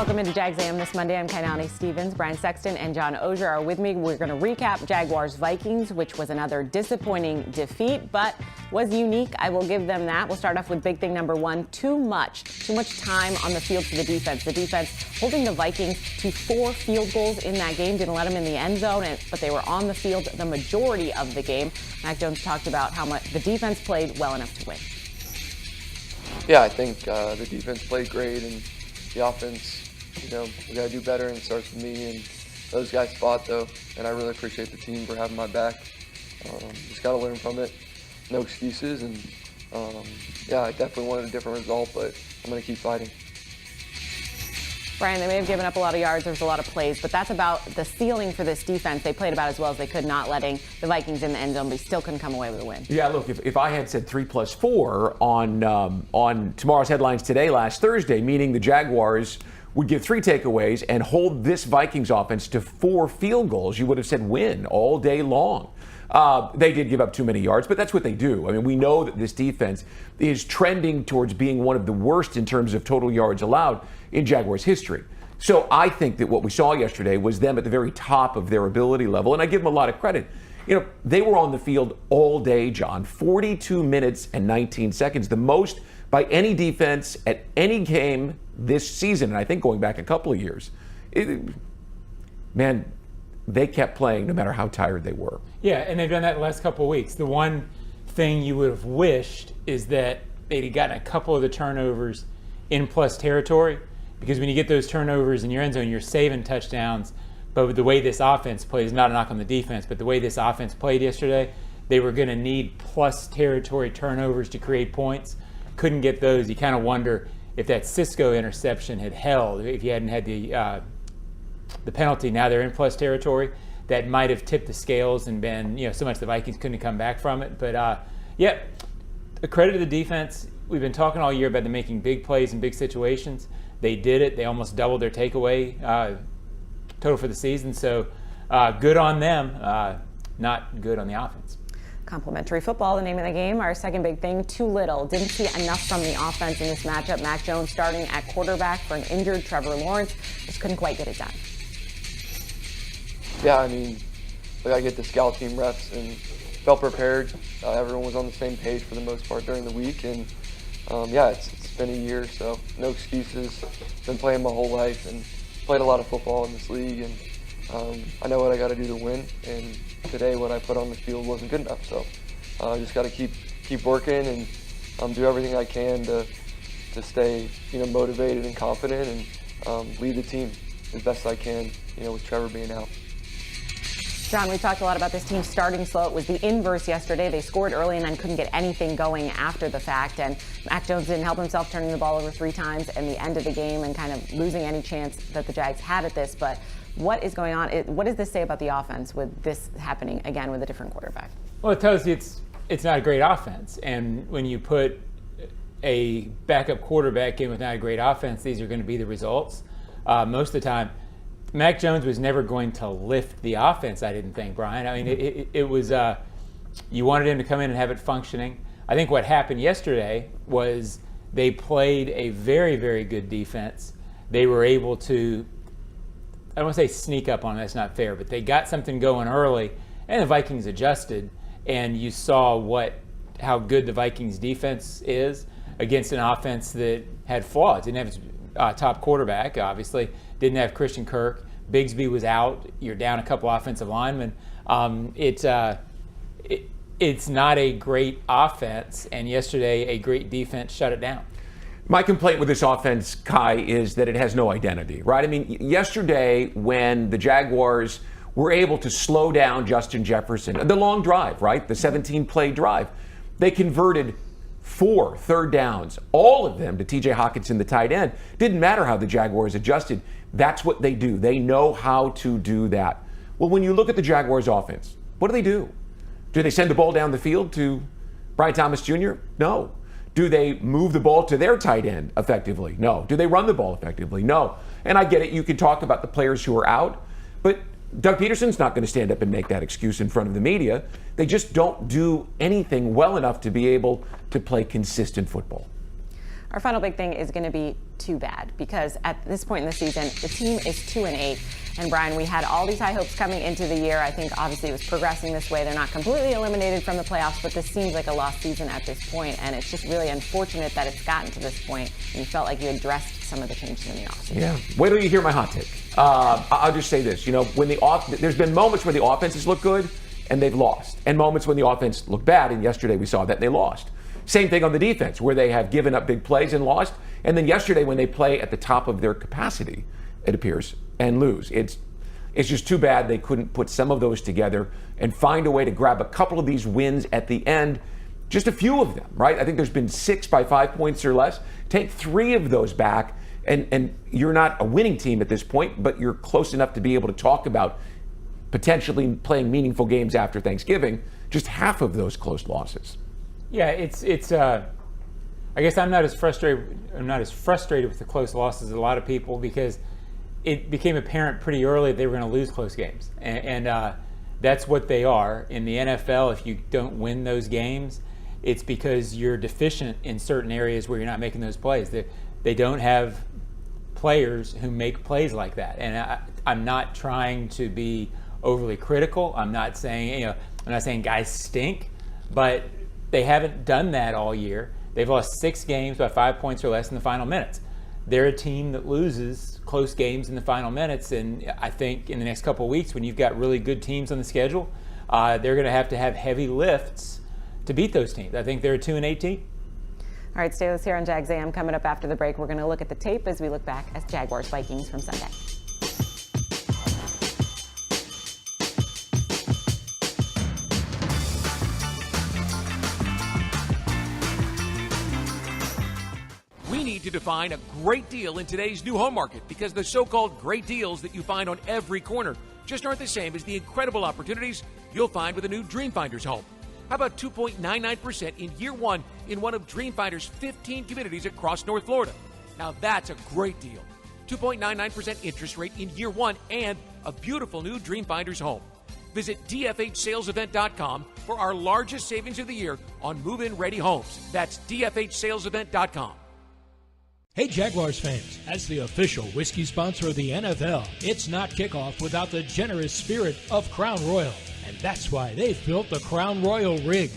Welcome into Jags A.M. this Monday. I'm Kainani Stevens. Brian Sexton and John Ogier are with me. We're going to recap Jaguars Vikings, which was another disappointing defeat, but was unique. I will give them that. We'll start off with big thing number one, too much time on the field for the defense. The defense holding the Vikings to 4 field goals in that game. Didn't let them in the end zone, but they were on the field the majority of the game. Mac Jones talked about how much the defense played well enough to win. Yeah, I think the defense played great, and the offense, we got to do better, and it starts with me and those guys fought, though, and I really appreciate the team for having my back. Just got to learn from it. No excuses, and yeah, I definitely wanted a different result, but I'm going to keep fighting. Brian, they may have given up a lot of yards. There was a lot of plays, but that's about the ceiling for this defense. They played about as well as they could, not letting the Vikings in the end zone, but still couldn't come away with a win. Yeah, look, if I had said 3+4 on tomorrow's headlines today, last Thursday, meaning the Jaguars would give 3 takeaways and hold this Vikings offense to 4 field goals, you would have said win all day long. They did give up too many yards, but that's what they do. I mean, we know that this defense is trending towards being one of the worst in terms of total yards allowed in Jaguars history. So I think that what we saw yesterday was them at the very top of their ability level, and I give them a lot of credit. They were on the field all day, John, 42 minutes and 19 seconds, the most by any defense at any game this season, and I think going back a couple of years. Man, they kept playing no matter how tired they were. Yeah, and they've done that the last couple of weeks. The one thing you would have wished is that they'd gotten a couple of the turnovers in plus territory, because when you get those turnovers in your end zone, you're saving touchdowns. But with the way this offense plays, not a knock on the defense, but the way this offense played yesterday, they were going to need plus territory turnovers to create points. Couldn't get those. You kind of wonder if that Cisco interception had held, if you hadn't had the penalty. Now they're in plus territory. That might have tipped the scales and been, so much the Vikings couldn't come back from it. But yeah, a credit to the defense. We've been talking all year about them making big plays in big situations. They did it. They almost doubled their takeaway total for the season. So good on them. Not good on the offense. Complimentary football, the name of the game. Our second big thing, too little. Didn't see enough from the offense in this matchup. Mac Jones starting at quarterback for an injured Trevor Lawrence. Just couldn't quite get it done. Yeah, I mean, we got to get the scout team reps and felt prepared. Everyone was on the same page for the most part during the week. And yeah, it's been a year, so no excuses. Been playing my whole life and played a lot of football in this league. And I know what I got to do to win. And today what I put on the field wasn't good enough. So I just got to keep working and do everything I can to stay motivated and confident and lead the team as best I can, with Trevor being out. John, we talked a lot about this team starting slow. It was the inverse yesterday. They scored early and then couldn't get anything going after the fact. And Mac Jones didn't help himself, turning the ball over 3 times in the end of the game and kind of losing any chance that the Jags had at this. But what is going on? What does this say about the offense with this happening again with a different quarterback? Well, it tells you it's not a great offense. And when you put a backup quarterback in with not a great offense, these are going to be the results. Most of the time, Mac Jones was never going to lift the offense, I didn't think, Brian. I mean, it was you wanted him to come in and have it functioning. I think what happened yesterday was they played a very, very good defense. They were able to, I don't want to say sneak up on it, that's not fair, but they got something going early, and the Vikings adjusted, and you saw how good the Vikings defense is against an offense that had flaws. Didn't have its top quarterback, obviously. Didn't have Christian Kirk. Bigsby was out. You're down a couple offensive linemen. It's not a great offense, and yesterday a great defense shut it down. My complaint with this offense, Kai, is that it has no identity, right? I mean, yesterday when the Jaguars were able to slow down Justin Jefferson, the long drive, right? The 17-play drive, they converted 4 third downs, all of them to TJ Hockenson, the tight end. Didn't matter how the Jaguars adjusted. That's what they do. They know how to do that. Well, when you look at the Jaguars offense, what do? Do they send the ball down the field to Brian Thomas Jr.? No. Do they move the ball to their tight end effectively? No. Do they run the ball effectively? No. And I get it. You can talk about the players who are out, but Doug Peterson's not going to stand up and make that excuse in front of the media. They just don't do anything well enough to be able to play consistent football. Our final big thing is going to be too bad, because at this point in the season, the team is 2-8. And Brian, we had all these high hopes coming into the year. I think obviously it was progressing this way. They're not completely eliminated from the playoffs, but this seems like a lost season at this point. And it's just really unfortunate that it's gotten to this point. And you felt like you addressed some of the changes in the offseason. Yeah. Wait till you hear my hot take. I'll just say this. You know, when there's been moments where the offenses look good and they've lost, and moments when the offense looked bad. And yesterday we saw that they lost. Same thing on the defense, where they have given up big plays and lost. And then yesterday, when they play at the top of their capacity, it appears, and lose. It's just too bad they couldn't put some of those together and find a way to grab a couple of these wins at the end, just a few of them, right? I think there's been 6 by 5 points or less. Take 3 of those back, and you're not a winning team at this point, but you're close enough to be able to talk about potentially playing meaningful games after Thanksgiving. Just half of those close losses. Yeah, it's. I guess I'm not as frustrated with the close losses as a lot of people, because it became apparent pretty early they were going to lose close games, and that's what they are in the NFL. If you don't win those games, it's because you're deficient in certain areas where you're not making those plays. They don't have players who make plays like that, and I'm not trying to be overly critical. I'm not saying guys stink, but they haven't done that all year. They've lost 6 games by 5 points or less in the final minutes. They're a team that loses close games in the final minutes, and I think in the next couple of weeks, when you've got really good teams on the schedule, they're going to have heavy lifts to beat those teams. I think they're a 2-8 team. All right, stay with us here on Jags A.M. Coming up after the break, we're going to look at the tape as we look back at Jaguars Vikings from Sunday. To define a great deal in today's new home market, because the so-called great deals that you find on every corner just aren't the same as the incredible opportunities you'll find with a new Dreamfinder's home. How about 2.99% in year 1 in one of Dreamfinder's 15 communities across North Florida? Now that's a great deal. 2.99% interest rate in year 1 and a beautiful new Dreamfinder's home. Visit dfhsalesevent.com for our largest savings of the year on move-in ready homes. That's dfhsalesevent.com. Hey Jaguars fans, as the official whiskey sponsor of the NFL, it's not kickoff without the generous spirit of Crown Royal. And that's why they've built the Crown Royal Rig.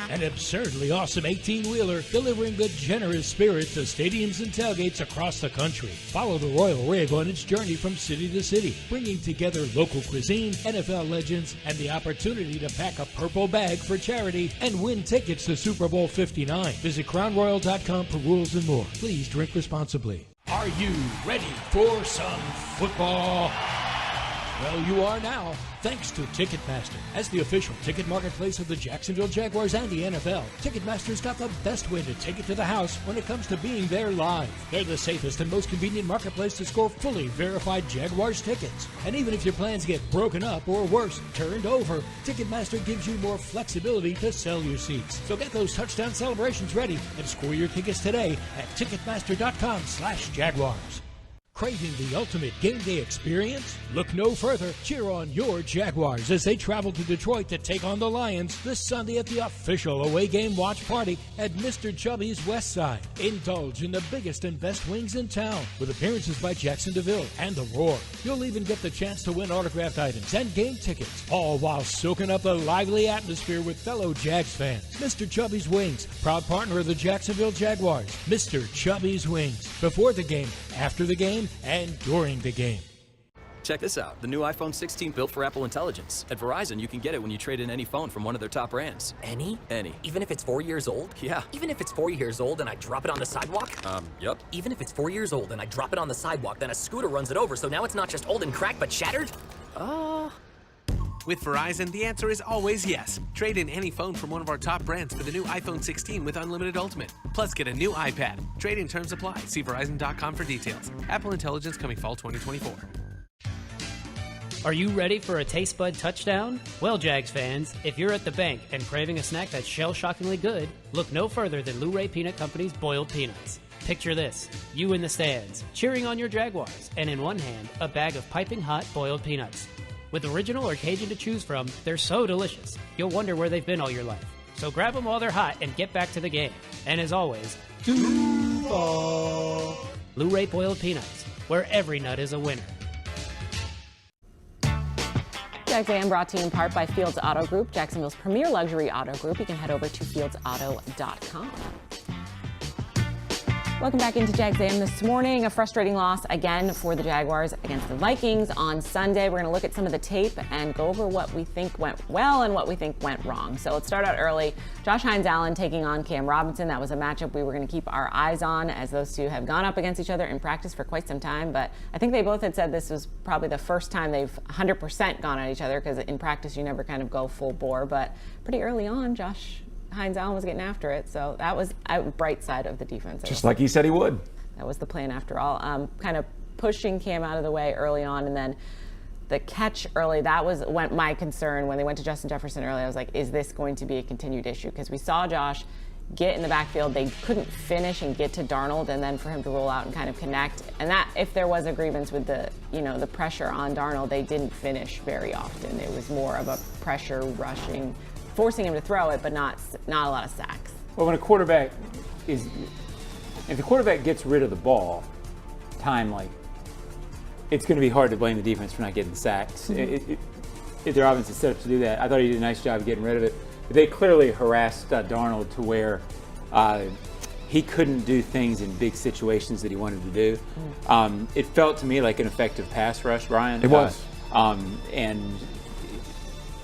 An absurdly awesome 18-wheeler delivering the generous spirit to stadiums and tailgates across the country. Follow the Royal Rig on its journey from city to city, bringing together local cuisine, NFL legends, and the opportunity to pack a purple bag for charity and win tickets to Super Bowl 59. Visit crownroyal.com for rules and more. Please drink responsibly. Are you ready for some football? Well, you are now, thanks to Ticketmaster. As the official ticket marketplace of the Jacksonville Jaguars and the NFL, Ticketmaster's got the best way to take it to the house when it comes to being there live. They're the safest and most convenient marketplace to score fully verified Jaguars tickets. And even if your plans get broken up or worse, turned over, Ticketmaster gives you more flexibility to sell your seats. So get those touchdown celebrations ready and score your tickets today at Ticketmaster.com/Jaguars. Craving the ultimate game day experience? Look no further. Cheer on your Jaguars as they travel to Detroit to take on the Lions this Sunday at the official away game watch party at Mr. Chubby's West Side. Indulge in the biggest and best wings in town with appearances by Jackson DeVille and The Roar. You'll even get the chance to win autographed items and game tickets, all while soaking up the lively atmosphere with fellow Jags fans. Mr. Chubby's Wings, proud partner of the Jacksonville Jaguars. Mr. Chubby's Wings. Before the game, after the game, and during the game. Check this out, the new iPhone 16 built for Apple Intelligence. At Verizon, you can get it when you trade in any phone from one of their top brands. Any? Any. Even if it's 4 years old? Yeah. Even if it's 4 years old and I drop it on the sidewalk? Yep. Even if it's 4 years old and I drop it on the sidewalk, then a scooter runs it over, so now it's not just old and cracked, but shattered? With Verizon, the answer is always yes. Trade in any phone from one of our top brands for the new iPhone 16 with Unlimited Ultimate. Plus, get a new iPad. Trade-in terms apply. See Verizon.com for details. Apple Intelligence coming fall 2024. Are you ready for a taste bud touchdown? Well, Jags fans, if you're at the bank and craving a snack that's shell-shockingly good, look no further than Luray Peanut Company's boiled peanuts. Picture this, you in the stands, cheering on your Jaguars, and in one hand, a bag of piping hot boiled peanuts. With original or Cajun to choose from, they're so delicious, you'll wonder where they've been all your life. So grab them while they're hot and get back to the game. And as always, Duval. Blu-ray boiled peanuts, where every nut is a winner. Jags A.M. brought to you in part by Fields Auto Group, Jacksonville's premier luxury auto group. You can head over to fieldsauto.com. Welcome back into Jags A.M. this morning. A frustrating loss again for the Jaguars against the Vikings on Sunday. We're going to look at some of the tape and go over what we think went well and what we think went wrong. So let's start out early. Josh Hines-Allen taking on Cam Robinson. That was a matchup we were going to keep our eyes on, as those two have gone up against each other in practice for quite some time. But I think they both had said this was probably the first time they've 100% gone at each other, because in practice you never kind of go full bore. But pretty early on, Josh Hines-Allen was getting after it, so that was a bright side of the defense. Just like he said he would. That was the plan after all. Kind of pushing Cam out of the way early on, and then the catch early, that was my concern when they went to Justin Jefferson early. I was like, is this going to be a continued issue? Because we saw Josh get in the backfield. They couldn't finish and get to Darnold, and then for him to roll out and kind of connect. And that, if there was a grievance with the pressure on Darnold, they didn't finish very often. It was more of a pressure rushing, forcing him to throw it, but not a lot of sacks. Well, when a quarterback if the quarterback gets rid of the ball, it's going to be hard to blame the defense for not getting sacks. If their offense is set up to do that, I thought he did a nice job of getting rid of it. But they clearly harassed Darnold to where he couldn't do things in big situations that he wanted to do. It felt to me like an effective pass rush, Brian. It was. And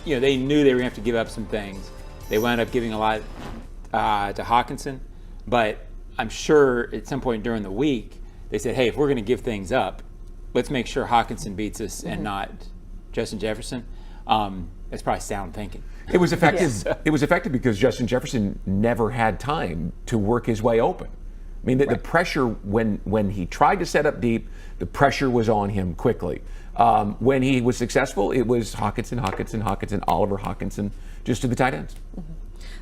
they knew they were going to have to give up some things. They wound up giving a lot to Hawkinson, but I'm sure at some point during the week they said, hey, if we're going to give things up, let's make sure Hawkinson beats us and not Justin Jefferson. That's probably sound thinking. It was effective. Yes. It was effective because Justin Jefferson never had time to work his way open. I mean, the pressure when he tried to set up deep, the pressure was on him quickly. When he was successful, it was Hawkinson, Oliver Hawkinson, just to the tight ends.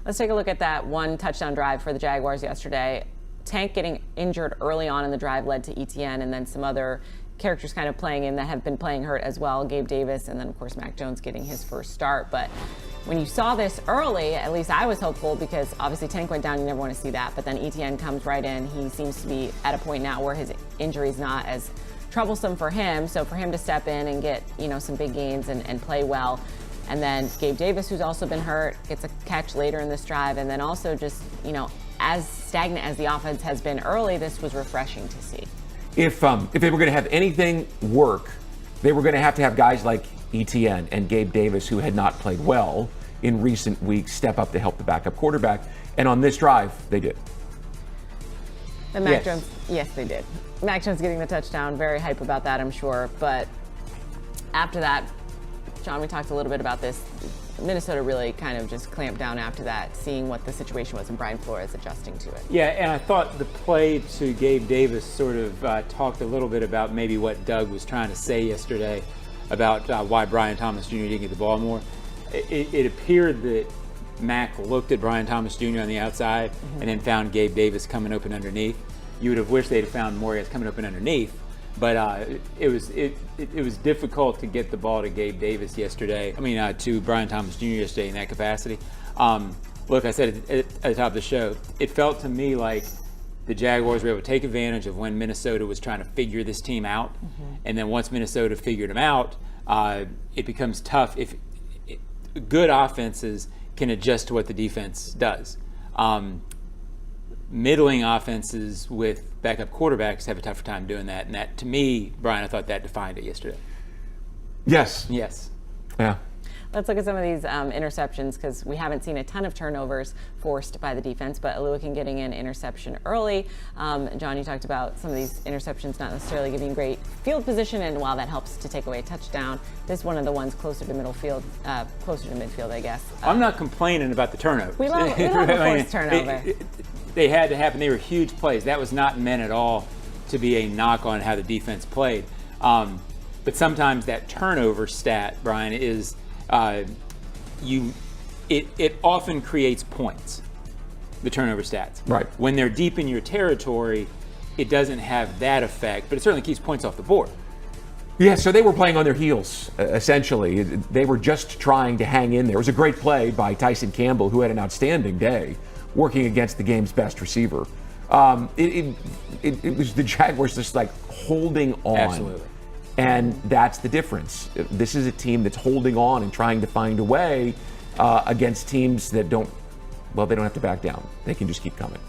Let's take a look at that one touchdown drive for the Jaguars yesterday. Tank getting injured early on in the drive led to ETN, and then some other characters kind of playing in that have been playing hurt as well. Gabe Davis, and then of course Mac Jones getting his first start. But when you saw this early, at least I was hopeful, because obviously Tank went down, you never want to see that. But then ETN comes right in. He seems to be at a point now where his injury is not as troublesome for him. So for him to step in and get some big gains and play well. And then Gabe Davis, who's also been hurt, gets a catch later in this drive. And then also just, as stagnant as the offense has been early, this was refreshing to see. If they were going to have anything work, they were going to have guys like ETN and Gabe Davis, who had not played well in recent weeks, step up to help the backup quarterback. And on this drive, they did. And Mac Jones, yes, they did. Mac Jones getting the touchdown, very hype about that, I'm sure. But after that, John, we talked a little bit about this. Minnesota really kind of just clamped down after that, seeing what the situation was, and Brian Flores adjusting to it. Yeah, and I thought the play to Gabe Davis sort of talked a little bit about maybe what Doug was trying to say yesterday about why Brian Thomas Jr. didn't get the ball more. It appeared that Mac looked at Brian Thomas Jr. on the outside and then found Gabe Davis coming open underneath. You would have wished they'd have found more guys coming open underneath, but it was difficult to get the ball to Gabe Davis yesterday. To Brian Thomas Jr. yesterday in that capacity. Look, I said at the top of the show, it felt to me like the Jaguars were able to take advantage of when Minnesota was trying to figure this team out, and then once Minnesota figured them out, it becomes tough if good offenses can adjust to what the defense does. Middling offenses with backup quarterbacks have a tougher time doing that. And that, to me, Brian, I thought that defined it yesterday. Yes. Yeah. Let's look at some of these interceptions, because we haven't seen a ton of turnovers forced by the defense, but Aluakin getting an interception early. John, you talked about some of these interceptions not necessarily giving great field position, and while that helps to take away a touchdown, this is one of the ones closer to midfield, I guess. I'm not complaining about the turnovers. We love a forced turnover. They had to happen. They were huge plays. That was not meant at all to be a knock on how the defense played. But sometimes that turnover stat, Brian, is it often creates points, the turnover stats. Right. When they're deep in your territory, it doesn't have that effect, but it certainly keeps points off the board. Yeah, so they were playing on their heels, essentially. They were just trying to hang in there. It was a great play by Tyson Campbell, who had an outstanding day working against the game's best receiver. It was the Jaguars just like holding on. Absolutely. And that's the difference. This is a team that's holding on and trying to find a way against teams that they don't have to back down. They can just keep coming.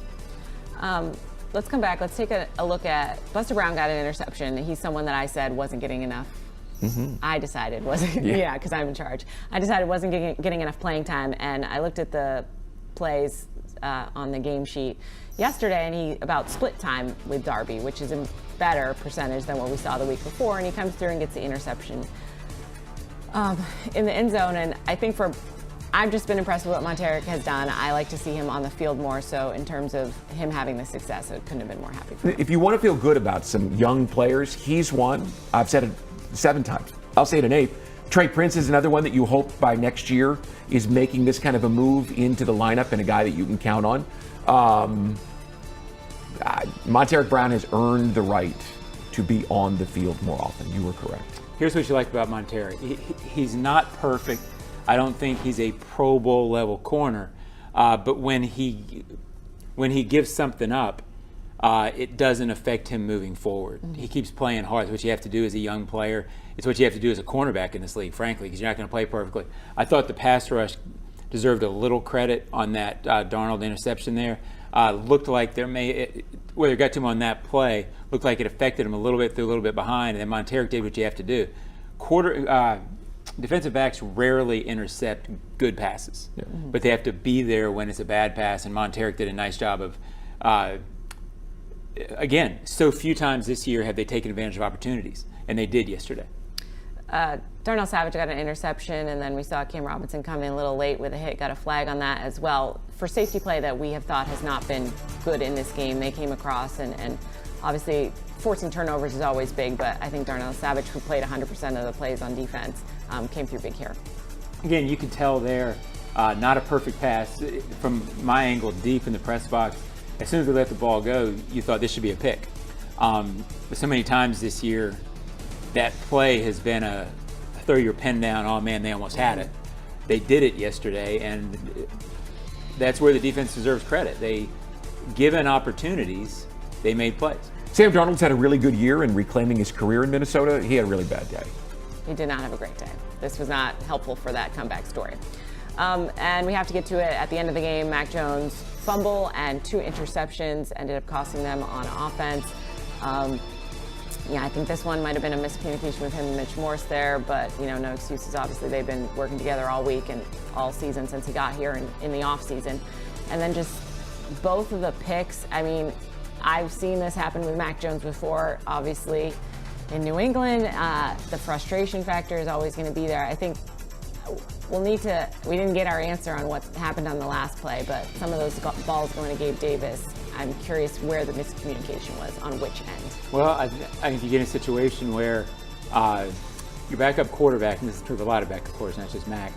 Let's come back. Let's take a look at Buster Brown. Got an interception. He's someone that I said wasn't getting enough. I decided wasn't. Yeah, because I'm in charge. I decided wasn't getting enough playing time, and I looked at the plays on the game sheet yesterday, and he about split time with Darby, which is a better percentage than what we saw the week before. And he comes through and gets the interception in the end zone. And I think I've just been impressed with what Monteric has done. I like to see him on the field more, so in terms of him having the success, I couldn't have been more happy for him. If you want to feel good about some young players, he's one. I've said it 7 times. I'll say it an 8th. Trey Prince is another one that you hope by next year is making this kind of a move into the lineup and a guy that you can count on. Monteric Brown has earned the right to be on the field more often. You were correct. Here's what you like about Monteric. He's not perfect. I don't think he's a Pro Bowl level corner, but when he gives something up, it doesn't affect him moving forward. He keeps playing hard. It's what you have to do as a young player. It's what you have to do as a cornerback in this league, frankly, because you're not going to play perfectly. I thought the pass rush deserved a little credit on that Darnold interception there. Looked like whether it got to him on that play, looked like it affected him a little bit, threw a little bit behind, and then Monteric did what you have to do. Defensive backs rarely intercept good passes, but they have to be there when it's a bad pass, and Monteric did a nice job of, again, so few times this year have they taken advantage of opportunities, and they did yesterday. Darnell Savage got an interception, and then we saw Cam Robinson come in a little late with a hit, got a flag on that as well. For safety play that we have thought has not been good in this game, they came across, and obviously forcing turnovers is always big, but I think Darnell Savage, who played 100% of the plays on defense, came through big here. Again, you can tell there, not a perfect pass. From my angle, deep in the press box, as soon as they let the ball go, you thought this should be a pick. But so many times this year, that play has been a throw your pen down, oh man, they almost had it. They did it yesterday, and that's where the defense deserves credit. They, given opportunities, they made plays. Sam Darnold's had a really good year in reclaiming his career in Minnesota. He had a really bad day. He did not have a great day. This was not helpful for that comeback story. And we have to get to it at the end of the game. Mac Jones fumble and 2 interceptions ended up costing them on offense. I think this one might have been a miscommunication with him and Mitch Morse there, but no excuses. Obviously, they've been working together all week and all season since he got here in the off season. And then just both of the picks. I mean, I've seen this happen with Mac Jones before, obviously. In New England, the frustration factor is always going to be there. I think we didn't get our answer on what happened on the last play, but some of those balls going to Gabe Davis, I'm curious where the miscommunication was, on which end. Well, I think you get in a situation where your backup quarterback, and this is true of a lot of backup quarterbacks, not just Mac,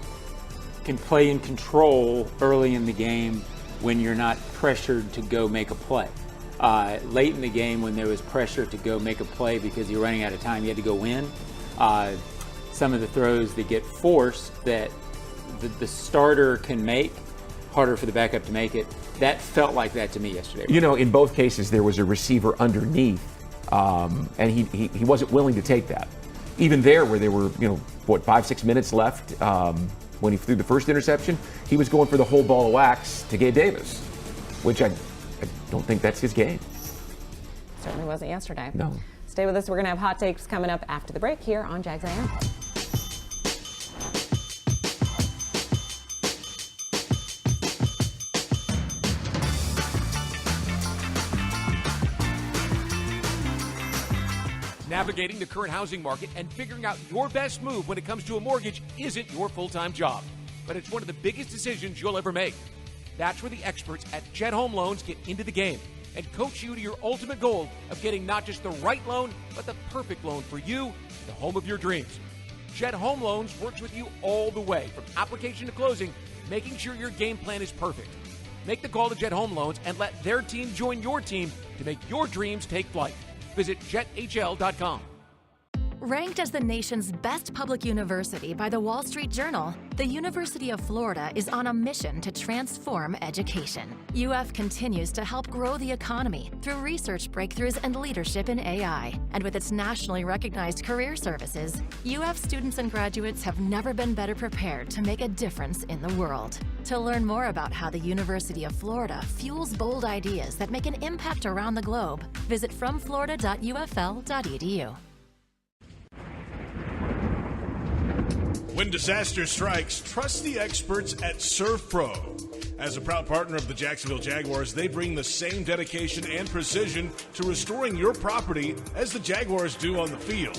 can play in control early in the game when you're not pressured to go make a play. Late in the game, when there was pressure to go make a play because you're running out of time, you had to go win. Some of the throws that get forced that the starter can make, harder for the backup to make it. That felt like that to me yesterday. In both cases, there was a receiver underneath, and he wasn't willing to take that. Even there, where there were, 5-6 minutes left when he threw the first interception, he was going for the whole ball of wax to Gabe Davis, which I don't think that's his game. Certainly wasn't yesterday. No. Stay with us. We're going to have hot takes coming up after the break here on Jags A.M. Navigating the current housing market and figuring out your best move when it comes to a mortgage isn't your full-time job, but it's one of the biggest decisions you'll ever make. That's where the experts at Jet Home Loans get into the game and coach you to your ultimate goal of getting not just the right loan, but the perfect loan for you, the home of your dreams. Jet Home Loans works with you all the way, from application to closing, making sure your game plan is perfect. Make the call to Jet Home Loans and let their team join your team to make your dreams take flight. Visit jethl.com. Ranked as the nation's best public university by the Wall Street Journal, the University of Florida is on a mission to transform education. UF continues to help grow the economy through research breakthroughs and leadership in AI. And with its nationally recognized career services, UF students and graduates have never been better prepared to make a difference in the world. To learn more about how the University of Florida fuels bold ideas that make an impact around the globe, visit fromflorida.ufl.edu. When disaster strikes, trust the experts at Surf Pro. As a proud partner of the Jacksonville Jaguars, they bring the same dedication and precision to restoring your property as the Jaguars do on the field.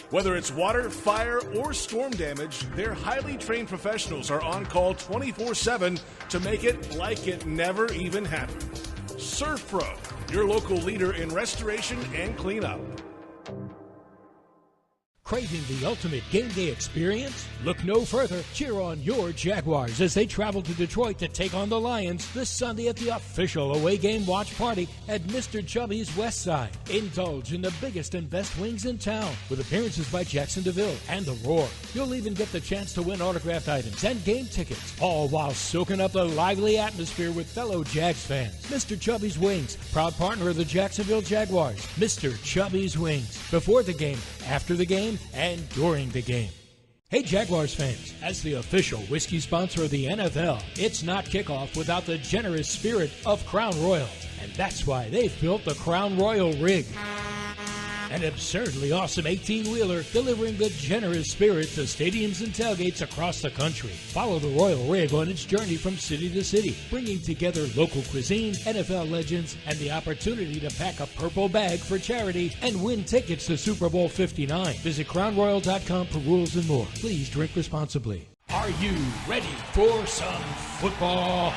Whether it's water, fire, or storm damage, their highly trained professionals are on call 24/7 to make it like it never even happened. Surf Pro, your local leader in restoration and cleanup. Craving the ultimate game day experience? Look no further. Cheer on your Jaguars as they travel to Detroit to take on the Lions this Sunday at the official away game watch party at Mr. Chubby's West Side. Indulge in the biggest and best wings in town with appearances by Jackson DeVille and The Roar. You'll even get the chance to win autographed items and game tickets, all while soaking up the lively atmosphere with fellow Jags fans. Mr. Chubby's Wings, proud partner of the Jacksonville Jaguars. Mr. Chubby's Wings. Before the game, after the game, and during the game. Hey Jaguars fans, as the official whiskey sponsor of the NFL, it's not kickoff without the generous spirit of Crown Royal. And that's why they've built the Crown Royal Rig. An absurdly awesome 18-wheeler delivering the generous spirit to stadiums and tailgates across the country. Follow the Royal Rig on its journey from city to city, bringing together local cuisine, NFL legends, and the opportunity to pack a purple bag for charity and win tickets to Super Bowl 59. Visit crownroyal.com for rules and more. Please drink responsibly. Are you ready for some football?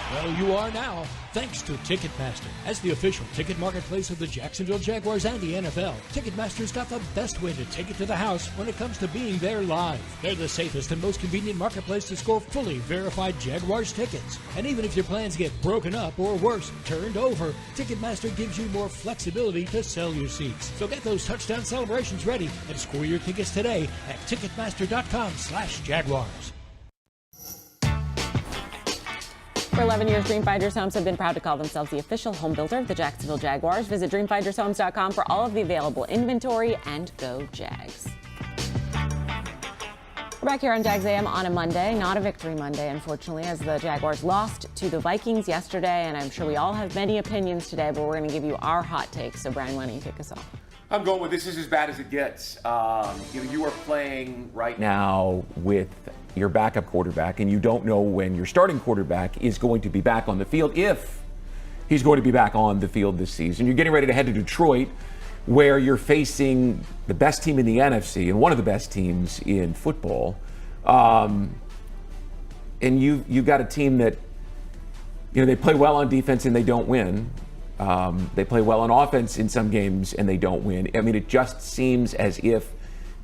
Well, you are now, thanks to Ticketmaster. As the official ticket marketplace of the Jacksonville Jaguars and the NFL, Ticketmaster's got the best way to take it to the house when it comes to being there live. They're the safest and most convenient marketplace to score fully verified Jaguars tickets. And even if your plans get broken up or worse, turned over, Ticketmaster gives you more flexibility to sell your seats. So get those touchdown celebrations ready and score your tickets today at Ticketmaster.com/Jaguars. For 11 years, Dreamfinders Homes have been proud to call themselves the official home builder of the Jacksonville Jaguars. Visit dreamfindershomes.com for all of the available inventory, and go Jags. We're back here on Jags A.M. on a Monday, not a victory Monday, unfortunately, as the Jaguars lost to the Vikings yesterday, and I'm sure we all have many opinions today, but we're going to give you our hot takes. So, Brian, why don't you kick us off? I'm going with this is as bad as it gets. You are playing right now with your backup quarterback, and you don't know when your starting quarterback is going to be back on the field, if he's going to be back on the field this season. You're getting ready to head to Detroit, where you're facing the best team in the NFC and one of the best teams in football. And you've got a team that, they play well on defense and they don't win. They play well on offense in some games and they don't win. I mean, it just seems as if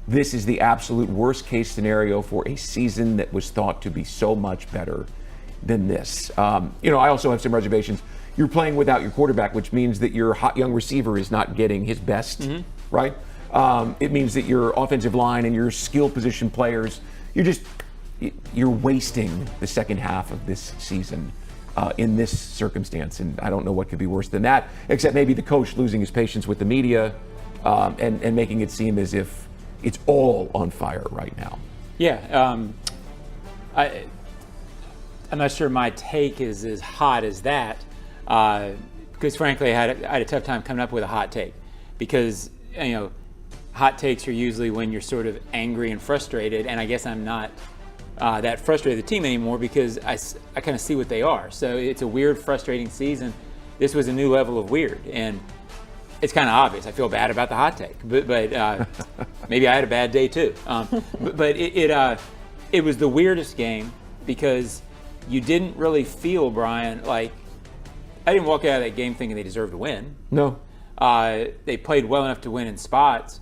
this is the absolute worst case scenario for a season that was thought to be so much better than this. I also have some reservations. You're playing without your quarterback, which means that your hot young receiver is not getting his best, right? It means that your offensive line and your skill position players, you're wasting the second half of this season in this circumstance. And I don't know what could be worse than that, except maybe the coach losing his patience with the media and making it seem as if it's all on fire right now. Yeah, I'm not sure my take is as hot as that, because frankly, I had a tough time coming up with a hot take, because hot takes are usually when you're sort of angry and frustrated, and I guess I'm not that frustrated with the team anymore because I kind of see what they are. So it's a weird, frustrating season. This was a new level of weird, and it's kind of obvious. I feel bad about the hot take, but maybe I had a bad day too. But it was the weirdest game because you didn't really feel, Brian, like I didn't walk out of that game thinking they deserved to win. No. They played well enough to win in spots,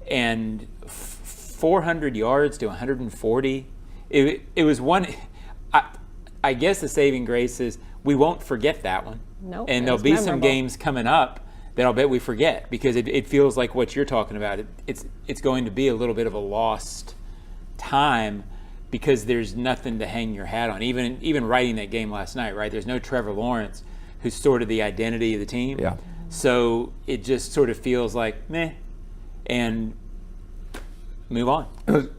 and 400 yards to 140. It was one. I guess the saving grace is we won't forget that one. Nope, and there'll be some games coming up that I'll bet we forget, because it feels like what you're talking about. It's going to be a little bit of a lost time because there's nothing to hang your hat on. Even writing that game last night, right? There's no Trevor Lawrence, who's sort of the identity of the team. Yeah. So it just sort of feels like meh, and move on.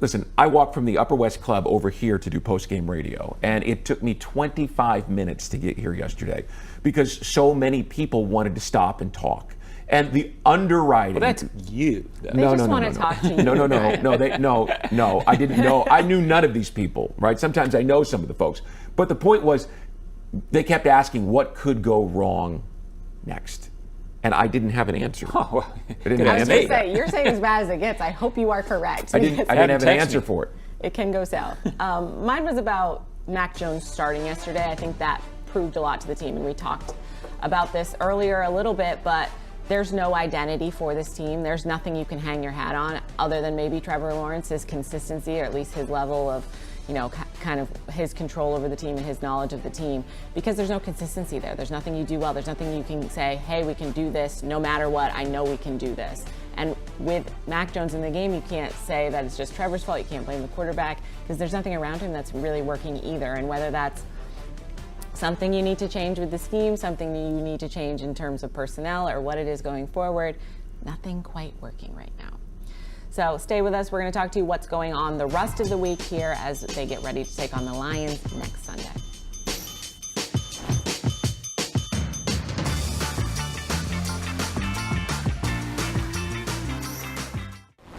Listen, I walked from the Upper West Club over here to do post-game radio, and it took me 25 minutes to get here yesterday because so many people wanted to stop and talk. And the underwriting. Well, that's you. They just want to talk to you. No. I didn't know. I knew none of these people, right? Sometimes I know some of the folks. But the point was, they kept asking what could go wrong next. And I didn't have an answer. Oh, well, I didn't have an answer. You're saying as bad as it gets. I hope you are correct. I didn't have an answer for it. It can go south. Mine was about Mac Jones starting yesterday. I think that proved a lot to the team, and we talked about this earlier a little bit, but there's no identity for this team. There's nothing you can hang your hat on other than maybe Trevor Lawrence's consistency, or at least his level of, kind of his control over the team and his knowledge of the team, because there's no consistency there. There's nothing you do well. There's nothing you can say, hey, we can do this no matter what. I know we can do this. And with Mac Jones in the game, you can't say that it's just Trevor's fault. You can't blame the quarterback, because there's nothing around him that's really working either. And whether that's something you need to change with the scheme, something you need to change in terms of personnel, or what it is going forward, nothing quite working right now. So stay with us. We're going to talk to you what's going on the rest of the week here as they get ready to take on the Lions next Sunday.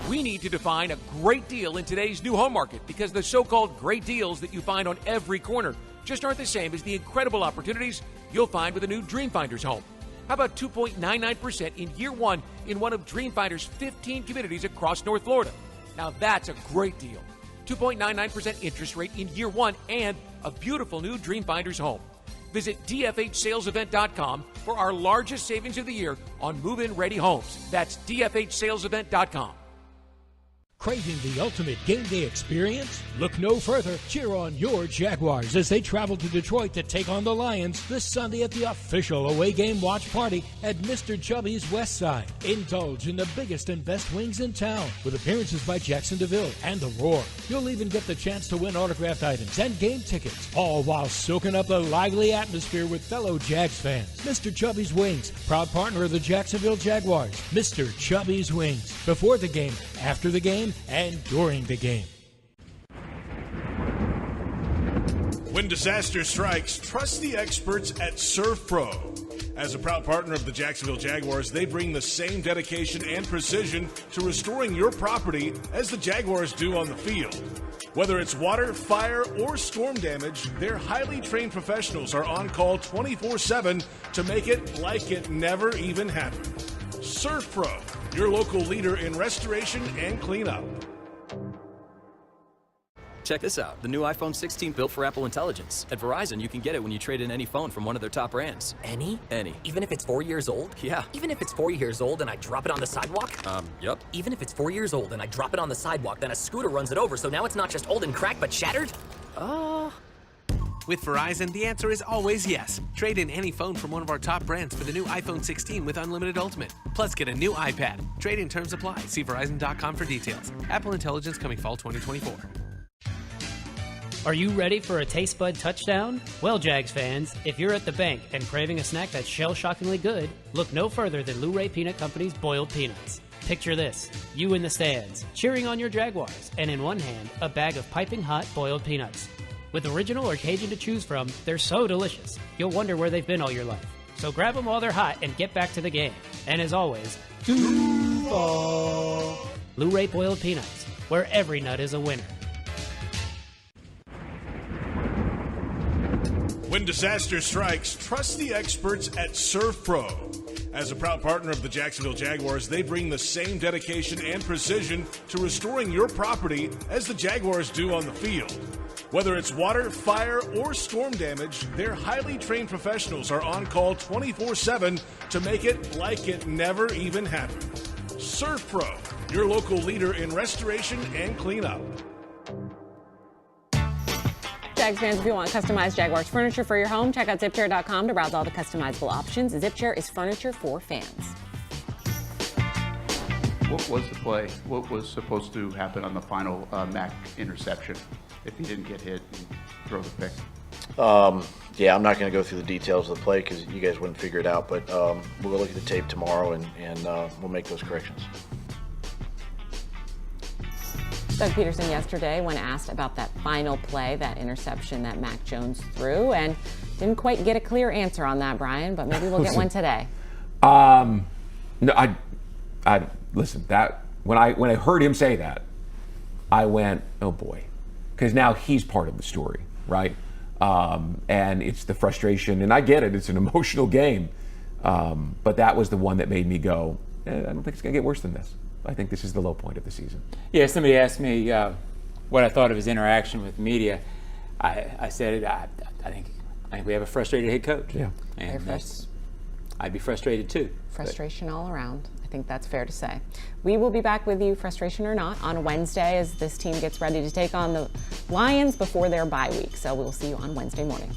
We need to define a great deal in today's new home market, because the so-called great deals that you find on every corner just aren't the same as the incredible opportunities you'll find with a new Dreamfinders home. How about 2.99% in year one in one of Dreamfinder's 15 communities across North Florida? Now that's a great deal. 2.99% interest rate in year one and a beautiful new Dreamfinders home. Visit dfhsalesevent.com for our largest savings of the year on move-in ready homes. That's dfhsalesevent.com. Craving the ultimate game day experience? Look no further. Cheer on your Jaguars as they travel to Detroit to take on the Lions this Sunday at the official away game watch party at Mr. Chubby's West Side. Indulge in the biggest and best wings in town with appearances by Jackson DeVille and The Roar. You'll even get the chance to win autographed items and game tickets, all while soaking up the lively atmosphere with fellow Jags fans. Mr. Chubby's Wings, proud partner of the Jacksonville Jaguars. Mr. Chubby's Wings. Before the game, after the game, and during the game. When disaster strikes, trust the experts at Surf Pro. As a proud partner of the Jacksonville Jaguars, they bring the same dedication and precision to restoring your property as the Jaguars do on the field. Whether it's water, fire, or storm damage, their highly trained professionals are on call 24/7 to make it like it never even happened. Surf Pro, your local leader in restoration and cleanup. Check this out, the new iPhone 16 built for Apple Intelligence. At Verizon, you can get it when you trade in any phone from one of their top brands. Any? Any. Even if it's 4 years old? Yeah. Even if it's 4 years old and I drop it on the sidewalk? Yep. Even if it's 4 years old and I drop it on the sidewalk, then a scooter runs it over, so now it's not just old and cracked, but shattered? With Verizon, the answer is always yes. Trade in any phone from one of our top brands for the new iPhone 16 with unlimited ultimate. Plus, get a new iPad. Trade in terms apply. See Verizon.com for details. Apple Intelligence coming fall 2024. Are you ready for a taste bud touchdown? Well, Jags fans, if you're at the bank and craving a snack that's shell-shockingly good, look no further than Lou-Ray Peanut Company's boiled peanuts. Picture this, you in the stands, cheering on your Jaguars, and in one hand, a bag of piping hot boiled peanuts. With original or Cajun to choose from, they're so delicious, you'll wonder where they've been all your life. So grab them while they're hot and get back to the game. And as always, Duval! Lou-Ray boiled peanuts, where every nut is a winner. When disaster strikes, trust the experts at Surf Pro. As a proud partner of the Jacksonville Jaguars, they bring the same dedication and precision to restoring your property as the Jaguars do on the field. Whether it's water, fire, or storm damage, their highly trained professionals are on call 24/7 to make it like it never even happened. Surf Pro, your local leader in restoration and cleanup. Jags fans, if you want customized Jaguars furniture for your home, check out zipchair.com to browse all the customizable options. Zipchair is furniture for fans. What was the play? What was supposed to happen on the final Mac interception if he didn't get hit and throw the pick? Yeah, I'm not going to go through the details of the play because you guys wouldn't figure it out, but we'll look at the tape tomorrow and we'll make those corrections. Doug Peterson yesterday, when asked about that final play, that interception that Mac Jones threw, and didn't quite get a clear answer on that, Brian, but maybe we'll get one today. No, I listen. That when I heard him say that, I went, oh boy, because now he's part of the story, right? And it's the frustration, and I get it. It's an emotional game, but that was the one that made me go, I don't think it's gonna get worse than this. I think this is the low point of the season. Yeah, somebody asked me what I thought of his interaction with media. I said I think we have a frustrated head coach. Yeah, and I'd be frustrated too. Frustration all around. I think that's fair to say. We will be back with you, frustration or not, on Wednesday as this team gets ready to take on the Lions before their bye week. So we'll see you on Wednesday morning.